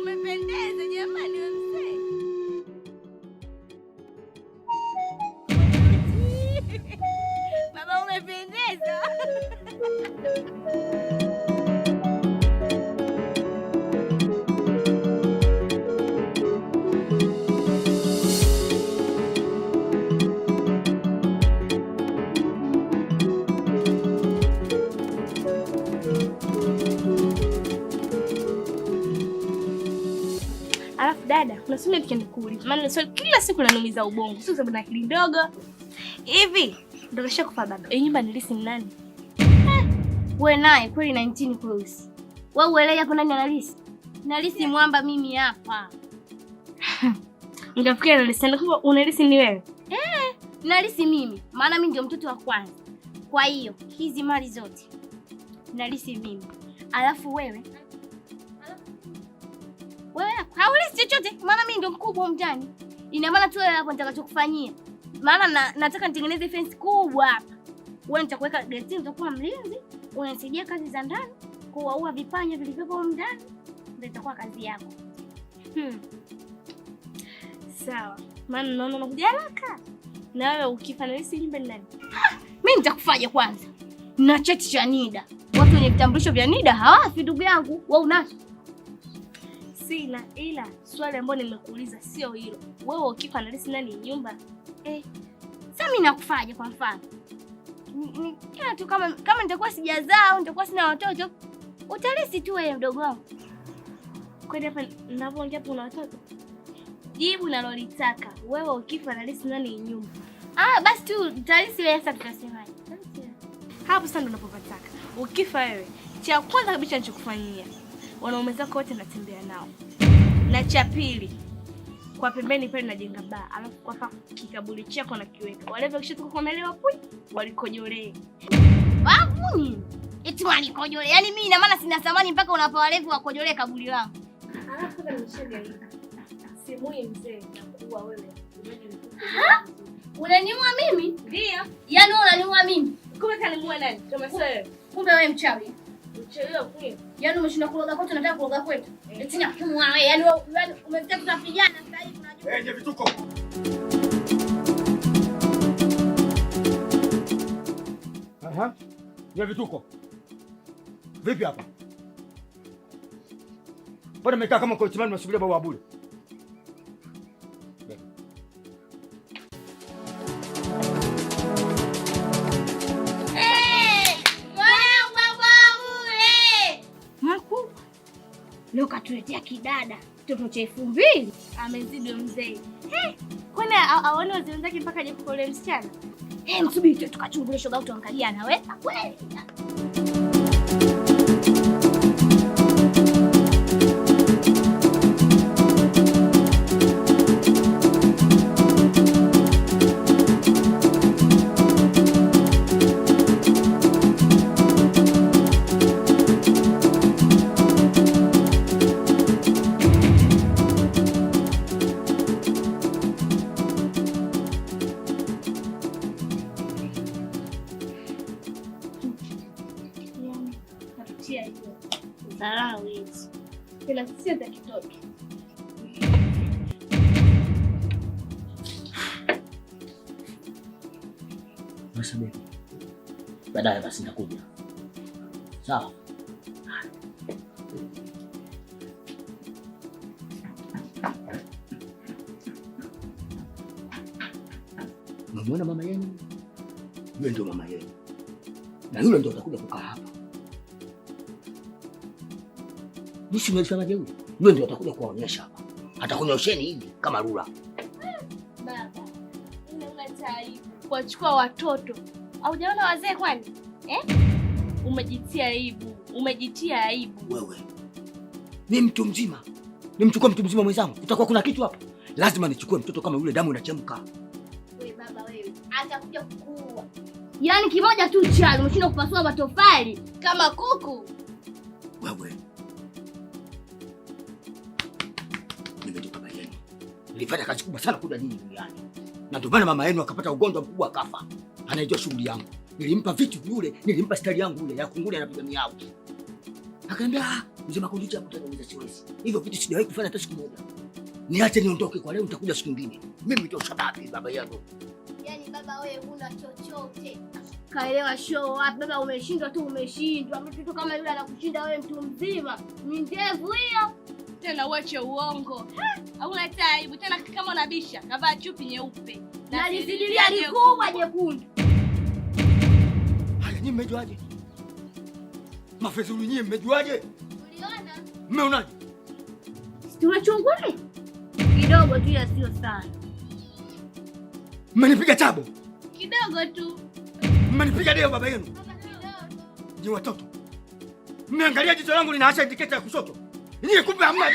Umependeza jamani mzee. Baba umependeza. Alafu dada, kuna swali nikikuuliza. Maana swali kila siku nanumiza ubongo. Sio sababu na akili ndogo. Hivi, ndio kesha kufa baba. Nyumba nilisi ni nani? Wewe naye kweli 19 close. Wewe uelewa hapo nani analisi? Nalisi mwamba mimi hapa. Nikafikiria nalisi ndio kwa unalisi ni wewe. Nalisi mimi. Maana mimi ndio mtoto wa kwanza. Kwa hiyo, hizi mali zote nalisi mimi. Alafu wewe haulisi chochote, maana mimi ndio mkubwa mjani. Ina maana tu wewe hapo nitakachokufanyia. Maana nataka nitengeneze fence kubwa hapa. Wewe nitakuweka geti, utakuwa mlinzi, unanisaidia kazi za ndani, kuwaua vipanya vilivyopo ndani, ndio itakuwa kazi yako. Sawa. Maana naona unakuja haraka. Na wewe ukifa nalisi nyumba ni nani? Mimi nitakufanya kwanza. Na cheti cha NIDA. Watu wenye vitambulisho vya NIDA hawafi ndugu yangu. Wewe unacho? Sina, ila swali ambalo nimekuuliza sio hilo. Wewe ukifa nalisi nani nyumba? Sasa mimi nakufanya kwa mfano. Ni tu kama nitakuwa sijazaa au nitakuwa sina watoto, utalisi tu wewe mdogo wangu. Kwani hapa ninapoongea hapo una watoto? Jibu nalolitaka. Wewe ukifa nalisi nani nyumba? Basi tu utalisi wewe sasa tutasemaje? Hapo sasa ndo unapopataka. Ukifa wewe, cha kwanza kabisa nichokufanyia, wanaume zako wote natembea nao. Na cha pili, kwa pembeni pale najenga baa, alafu kwa kikaburi chako na kiweka. Wale wakishatoka kuomelewa pui, walikojolee. Wapo nini? Eti walikojolee. Yaani mimi ina maana sina thamani mpaka unapa walevu wakojolee kaburi langu. Alafu kama nimeshaga simui mzee nakuwa wewe. Unaniua mimi? Ndio. Yaani unaniua mimi? Kumbe kaniua nani? Kama sio wewe. Kumbe wewe mchawi. Mchawi kweli. Yaani umeshinda kuloga kwetu, unataka kuloga kwetu. Eti nakumua wewe. Yaani wewe umetaka tutapigana sasa hivi unajua. Je, vituko. Je, vituko. Vipi hapa? Bwana mmekaa kama kwa chimani mnasubiria baba bure. Leo katuletea kidada mtoto cha 2000. Amezidi mzee. Kwani aone wazee wenzake mpaka aje kukole msichana? Msubiri tu tukachungulie shoga au tuangalie anaweza kweli. Dharau hizi. Kila sisi za kitoto. Basi baadaye basi nitakuja. Sawa. Mmeona mama yenu? Yule ndio mama yenu. Na yule ndio atakuja kukaa hapa. Nisi mnafanya huyu? Yule ndio atakuja kuwaonyesha hapa. Atakunyosheni hivi kama rula. Baba, una taibu kuwachukua watoto. Haujaona wazee kwani? Umejitia aibu. Umejitia aibu. Wewe. Ni mtu mzima. Nimchukue mtu mzima mwenzangu. Utakuwa kuna kitu hapa. Lazima nichukue mtoto kama yule, damu inachemka. Wewe baba wewe, atakuja kukuua. Yaani kimoja tu chali, umeshinda kupasua matofali kama kuku. Wewe. Nilifanya kazi kubwa sana kuja nyinyi duniani. Na ndio maana mama yenu akapata ugonjwa mkubwa akafa. Anaijua shughuli yangu. Nilimpa vitu yule, nilimpa stari yangu yule ya kunguni anapiga miao. Akaniambia, mzee Makunduchi hakutengeneza siwezi. Hivyo vitu sijawahi kufanya hata siku moja. Niache niondoke kwa leo, nitakuja siku nyingine. Mimi ndio sababu baba yangu. Yaani baba wewe huna chochote. Kaelewa show wapi baba, umeshindwa tu umeshindwa. Mtu kama yule anakushinda wewe mtu mzima. Ni ndevu hiyo. Tena uache uongo. Hauna taibu tena kama unabisha. Kavaa chupi nyeupe. Na lizidilia likubwa jekundu. Haya, nyinyi mmejuaje? Mafezulu nyinyi mmejuaje? Uliona? Mmeonaje? Tumechungulia. Kidogo tu ya sio sana. Mmenipiga chabo. Kidogo tu. Mmenipiga deo baba yenu. Ni watoto. Mmeangalia jicho langu linaacha indiketa ya kushoto. Nyinyi kumbe hamna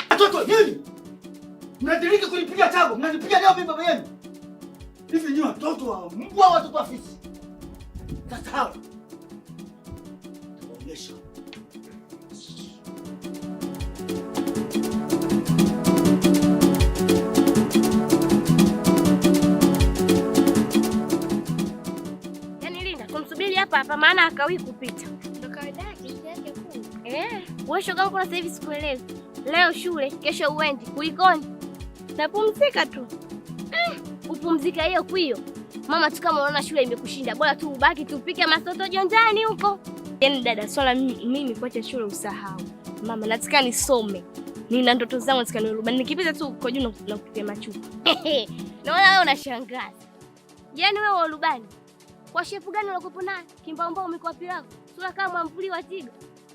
watoto nyinyi. Mnadiriki kunipiga chabo, mnanipiga deo mimi baba yenu. Hivi nyinyi watoto wa mbwa, watoto wa fisi. Sasa hawa. Taonyesha. Hapa maana akawi kupita. Ndio kawaida yake kuu. Wewe shoga yangu sasa hivi sikuelewi. Leo shule, kesho uendi. Kulikoni? Napumzika tu. Upumzika hiyo kwio. Mama tu kama unaona shule imekushinda, bora tu ubaki tupike masoto jonjani huko. Yaani dada, swala mimi kuacha shule usahau. Mama nataka nisome. Nina ndoto zangu nataka niwe rubani. Nikipita tu uko juu na kupiga machupa. Naona wewe unashangaza. Yaani wewe rubani? Kwa shepu gani unakopo naye? Kimbaombao umekuwa pilau. Sura kama mwamvuli wa tiga.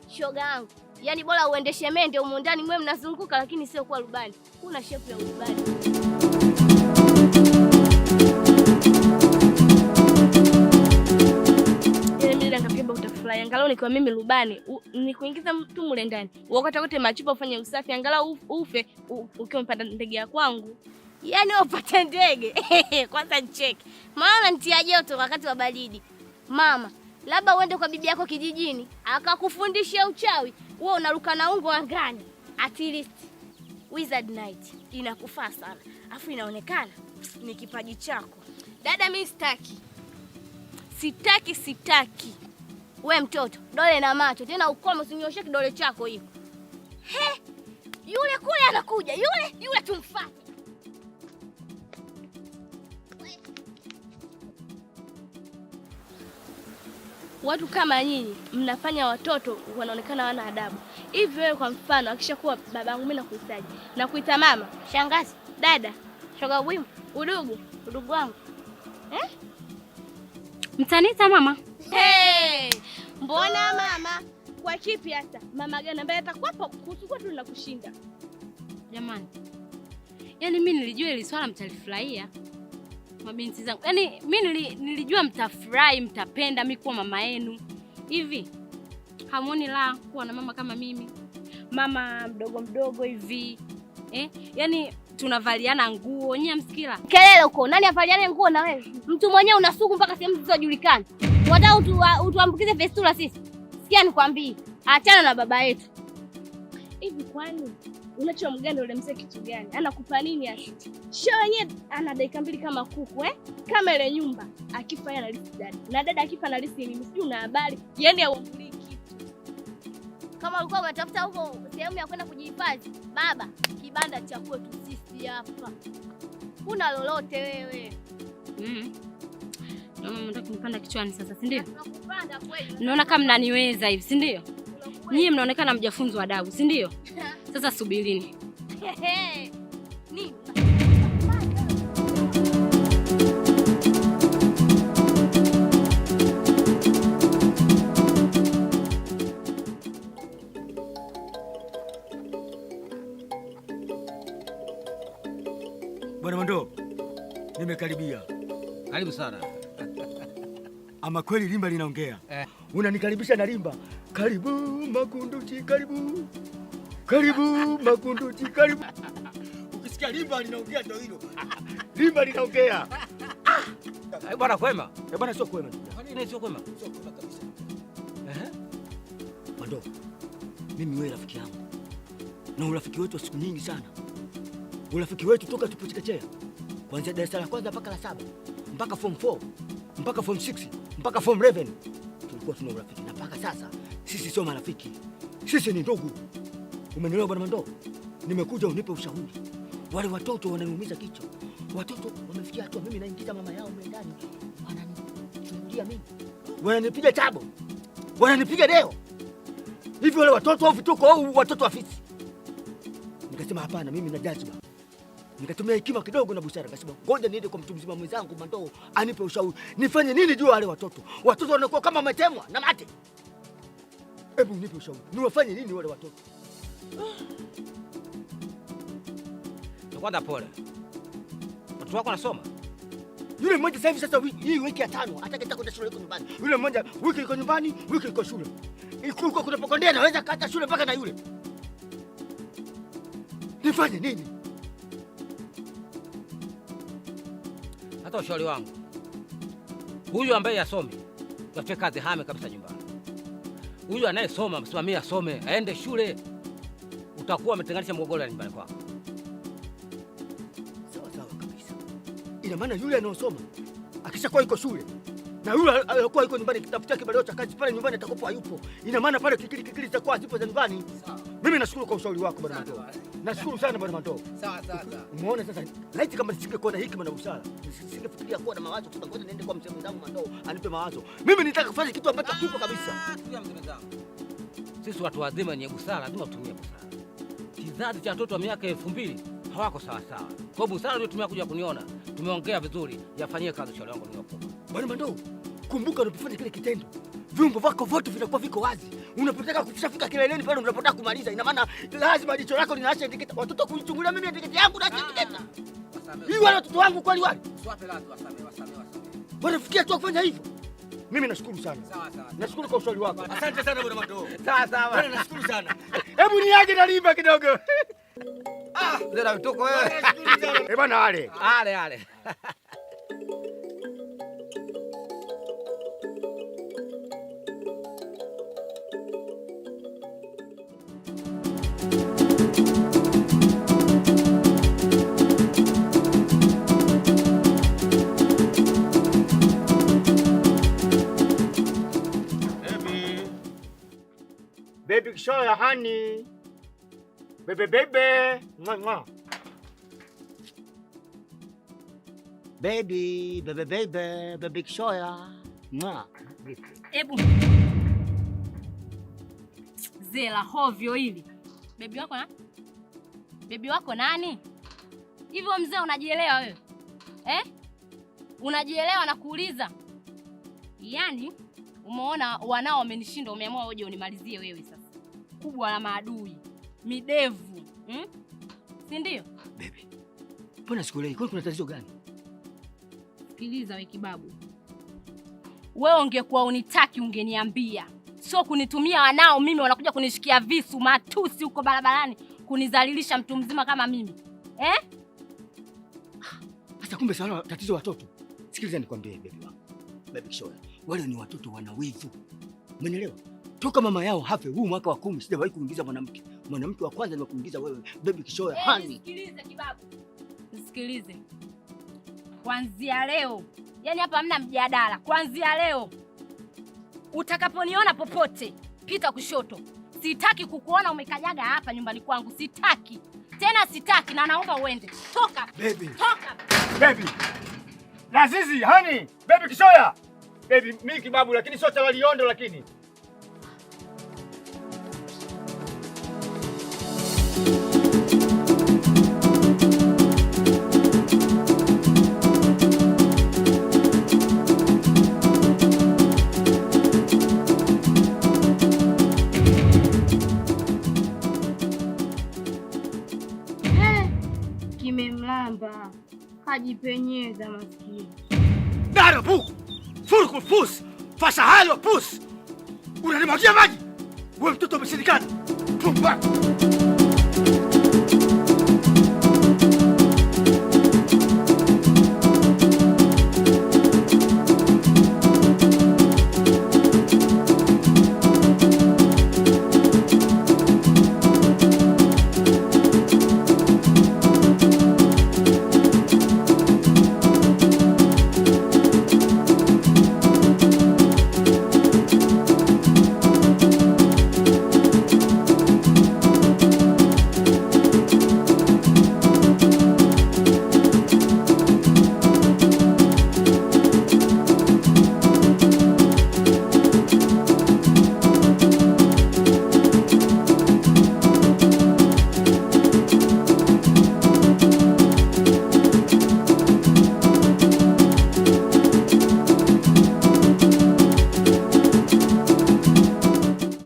Shoga yangu. Yaani bora uendeshe mende huko ndani mwe mnazunguka lakini sio kwa rubani. Kuna shepu ya rubani. Yaani mimi ningependa utafurahi. Angalau nikiwa mimi rubani, nikuingiza mtu mule ndani. Wakati wote machupa ufanye usafi, angalau ufe ukiwa mpanda ndege ya kwangu. Yaani upate ndege. Kwanza nicheke. Maana nitia joto wakati wa baridi. Mama, labda uende kwa bibi yako kijijini, akakufundisha uchawi. Wewe unaruka na ungo angani. At least Wizard Night inakufaa sana. Afu inaonekana ni kipaji chako. Dada mimi sitaki. Sitaki. We mtoto, dole na macho. Tena ukome usinyoshe kidole chako hiyo. Yule kule anakuja. Yule tumfuate. Watu kama nyinyi mnafanya watoto wanaonekana wana adabu. Hivi wewe kwa mfano akishakuwa babangu mimi nakuhitaji na kuita mama, shangazi, dada, shoga bwimu, udugu wangu. Mtanita mama? Mbona mama? Kwa kipi hata? Mama gani ambaye atakuwa kusukua tu nakushinda? Jamani. Yaani mimi nilijua ile swala mtalifurahia. Mabinti zangu. Yaani mimi nilijua mtafurahi, mtapenda mimi kuwa mama yenu. Hivi hamuoni la kuwa na mama kama mimi? Mama mdogo hivi. Yaani tunavaliana nguo, nyinyi msikila. Kelele huko. Nani avaliane nguo na wewe? Mtu mwenyewe unasuku mpaka sehemu zisizojulikana. Wataka utuambukize festula sisi. Sikia nikwambie, achana na baba yetu. Hivi kwani unachomganda ule mzee kitu gani? Anakupa nini ashiti? Show yenyewe ana dakika mbili kama kuku kama ile nyumba. Akifa yeye analisi dada. Na dada akifa analisi mimi. Sijui una habari. Yaani hauambuli kitu. Kama ulikuwa unatafuta huko sehemu ya kwenda kujihifadhi, baba, kibanda cha kwetu sisi hapa. Kuna lolote wewe? Mama mnataka kunipanda kichwani sasa, si ndio? Tunakupanda kweli. Naona kama mnaniweza hivi, si ndio? Nyinyi mnaonekana mjafunzwa adabu, si ndio? Sasa subirini. Nini? Bwana Mondo, nimekaribia. Karibu sana. Ama kweli limba linaongea. Unanikaribisha na limba. Karibu Makunduchi, karibu. Karibu Makunduchi, karibu. Ukisikia limba linaongea ndio hilo. Limba linaongea. Bwana kwema? Bwana sio kwema. Kwa nini sio kwema? Sio kwema kabisa. Mondo, mimi wewe rafiki yangu. Na urafiki wetu wa siku nyingi sana. Urafiki wetu toka tupo chekechea. Kuanzia darasa la kwanza mpaka la 7, mpaka form 4, mpaka form 6, mpaka form 11. Tulikuwa tuna urafiki na mpaka sasa sisi sio marafiki. Sisi ni ndugu. Umenielewa bwana Mandoo? Nimekuja unipe ushauri. Wale watoto wananiumiza kichwa. Watoto wamefikia hatua mimi naingiza mama yao ndani. Wananichungulia mimi. Wananipiga tabo. Wananipiga deo. Hivi wale watoto au vituko au watoto afisi? Nikasema hapana, mimi na judge. Nikatumia hekima kidogo na busara, nikasema ngoja niende kwa mtu mzima mwenzangu Mandoo anipe ushauri. Nifanye nini juu wale watoto? Watoto wanakuwa kama wametemwa na mate. Hebu nipe ushauri. Niwafanye nini wale watoto? Kwanza pole. Watoto wako wanasoma? Yule mmoja sasa hivi sasa hii wiki ya 5 hataki kwenda shule yuko nyumbani. Yule mmoja wiki yuko nyumbani, wiki yuko shule. Ikuko kunapokondea naweza kata shule mpaka na yule. Nifanye nini? Hata ushauri wangu, huyu ambaye asome tafute kazi, hame kabisa nyumbani. Huyu anayesoma msimamie asome, aende shule, utakuwa umetenganisha mgogoro ya nyumbani kwako. Sawa sawa kabisa. Ina maana yule anayosoma akishakuwa yuko shule na yule alikuwa yuko nyumbani kitafutia kibarua cha kazi pale nyumbani atakopo hayupo. Ina maana pale kikili zitakuwa zipo za nyumbani. Sawa. Mimi nashukuru kwa ushauri wako bwana Mandoo. Nashukuru sana bwana Mandoo. Sawa. Umeona sasa, laiti kama nisingekuwa na hekima na busara, nisingefikiria kuwa na mawazo tutangoja niende kwa mzee wangu Mandoo anipe mawazo. Mimi nitaka kufanya kitu ambacho kipo kabisa. Tulia mzee wangu. Sisi watu wazima wenye busara lazima tutumie busara. Kizazi cha watoto wa miaka 2000 hawako sawa sawa. Kwa busara ndio tumia kuja kuniona. Tumeongea vizuri, yafanyie kazi ushauri wangu niopo. Bwana Mandoo, kumbuka unapofanya kile kitendo, viungo vyako vyote vitakuwa viko wazi. Unapotaka kufika kileleni pale unapotaka kumaliza, ina maana lazima jicho lako linaacha indiketa. Watoto kuichungulia mimi indiketa yangu na indiketa. Hii wale watoto wangu kweli wale. Swape lazima wasame. Wanafikia tu kufanya hivyo. Mimi nashukuru sana. Sawa. Nashukuru kwa ushauri wako. Asante sana bwana Mandoo. Sawa. Bwana nashukuru sana. Hebu niage na limba kidogo. Zera vituko wewe. Bwana ale. Baby Kishoya honey. Baby. Mwa. Baby Kishoya. Mwa. Ebu. Zela hovyo hili. Bebi wako nani? Hivyo mzee unajielewa wewe? Unajielewa na kuuliza? Yaani umeona wanao wamenishinda, umeamua uje unimalizie wewe sasa. Kubwa la maadui, midevu. Si ndio? Baby. Mbona sikuelewi? Kuna tatizo gani? Sikiliza wewe kibabu. Wewe ungekuwa unitaki ungeniambia. Sio kunitumia wanao mimi wanakuja kunishikia visu matusi huko barabarani kunizalilisha mtu mzima kama mimi. Sasa kumbe sana tatizo watoto. Sikiliza nikwambie baby wangu. Baby Kishoya, wale ni watoto wana wivu. Umeelewa? Toka mama yao hafe huu mwaka wa 10 sijawahi kuingiza mwanamke. Mwanamke wa kwanza nimekuingiza wewe, Baby Kishoya hani. Nisikilize kibabu. Nisikilize. Kuanzia leo, yani hapa hamna mjadala. Kuanzia leo utakaponiona popote, pita kushoto. Sitaki kukuona umekanyaga hapa nyumbani kwangu. Sitaki. Tena sitaki na naomba uende. Toka. Baby. Toka. Baby. Lazizi, hani, Baby Kishoya. Baby, mimi kibabu lakini sio tawaliondo lakini. Kimemlamba. Kajipenyeza maskini. Dara buku. Furku pus. Fasha hayo pus. Unanimwagia maji. Wewe mtoto umeshindikana. Pumba.